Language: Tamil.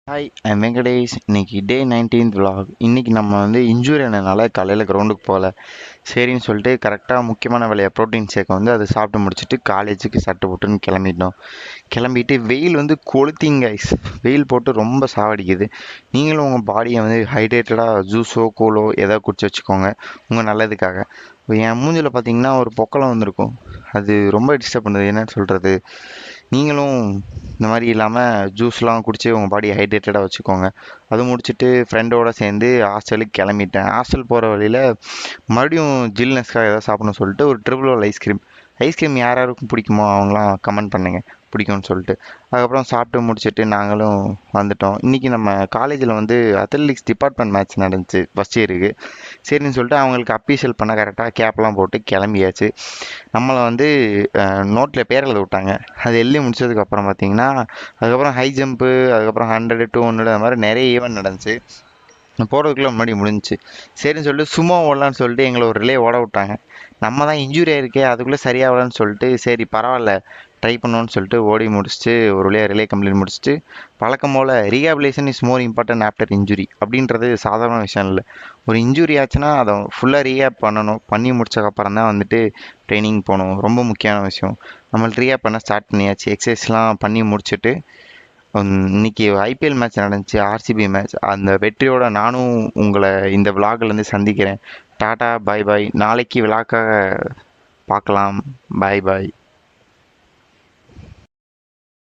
Hi I'm Venkatesh. இன்னைக்கு டே 19th vlog. இன்னைக்கு நம்ம வந்து இன்ஜூரி ஆனதுனால காலையில் கிரவுண்டுக்கு போகல. சரின்னு சொல்லிட்டு கரெக்டாக முக்கியமான வேலையை ப்ரோட்டீன் ஷேக் வந்து அதை சாப்பிட்டு முடிச்சுட்டு காலேஜுக்கு சட்டை போட்டுன்னு கிளம்பிட்டோம். கிளம்பிட்டு வெயில் வந்து கொளுத்திங்க ஐஸ். வெயில் போட்டு ரொம்ப சாவடிக்குது. நீங்களும் உங்கள் பாடியை வந்து ஹைட்ரேட்டடாக ஜூஸோ கூலோ ஏதாவது குடிச்சு வச்சுக்கோங்க உங்கள் நல்லதுக்காக. என் மூஞ்சில் பார்த்தீங்கன்னா ஒரு பொக்களம் வந்திருக்கும். அது ரொம்ப டிஸ்டர்ப் பண்ணுது. என்னன்னு சொல்கிறது, நீங்களும் இந்த மாதிரி இல்லாமல் ஜூஸ்லாம் குடித்து உங்கள் பாடி ஹைட்ரேட்டடாக வச்சுக்கோங்க. அது முடிச்சுட்டு ஃப்ரெண்டோடு சேர்ந்து ஹாஸ்டலுக்கு கிளம்பிட்டேன். ஹாஸ்டல் போகிற வழியில் மறுபடியும் ஜில்னஸ்க்காக ஏதாவது சாப்பிடணும்னு சொல்லிட்டு ஒரு ட்ரிபிள் ரோல் ஐஸ்கிரீம் யார் யாருக்கும் பிடிக்குமோ அவங்களாம் கமெண்ட் பண்ணுங்க பிடிக்கும்னு சொல்லிட்டு. அதுக்கப்புறம் சாப்பிட்டு முடிச்சுட்டு நாங்களும் வந்துட்டோம். இன்றைக்கி நம்ம காலேஜில் வந்து அத்லெட்டிக்ஸ் டிபார்ட்மெண்ட் மேட்ச் நடந்துச்சு ஃபஸ்ட் இயருக்கு. சரின்னு சொல்லிட்டு அவங்களுக்கு அஃபீஷியல் பண்ண கரெக்டாக கேப்லாம் போட்டு கிளம்பியாச்சு. நம்மளை வந்து நோட்டில் பேர் எழுத விட்டாங்க. அது எழுதி முடிச்சதுக்கப்புறம் பார்த்தீங்கன்னா அதுக்கப்புறம் ஹை ஜம்ப்பு, அதுக்கப்புறம் 100, 200 அது மாதிரி நிறைய ஈவெண்ட் நடந்துச்சு. போகிறதுக்குள்ளே முன்னாடி முடிஞ்சிச்சு. சரின்னு சொல்லிட்டு சும்மா ஓடலான்னு சொல்லிட்டு எங்களை ஒரு ரிலே ஓட விட்டாங்க. நம்ம தான் இன்ஜூரி ஆயிருக்கே, அதுக்குள்ளே சரியாகலான்னு சொல்லிட்டு சரி பரவாயில்ல ட்ரை பண்ணோன்னு சொல்லிட்டு ஓடி முடிச்சுட்டு ஒரு வழியாக ரிலே கம்ப்ளீட் முடிச்சுட்டு வழக்கம் போல் rehabilitation is more important after injury அப்படின்றது சாதாரண விஷயம் இல்லை. ஒரு இன்ஜுரி ஆச்சுன்னா அதை ஃபுல்லாக ரீஹேப் பண்ணணும். பண்ணி முடிச்சக்கப்புறம் தான் வந்துட்டு ட்ரைனிங் போகணும். ரொம்ப முக்கியமான விஷயம். நம்மளுக்கு ரீஹேப் பண்ண ஸ்டார்ட் பண்ணியாச்சு. எக்ஸசைஸ்லாம் பண்ணி முடிச்சுட்டு இன்னைக்கு ஐபிஎல் மேட்ச் நடந்துச்சு, ஆர்சிபி மேட்ச். அந்த வெற்றியோட நானும் உங்களை இந்த விலாக்லேருந்து சந்திக்கிறேன். டாடா, பாய் பாய். நாளைக்கு விழாக்காக பார்க்கலாம். பாய் பாய்.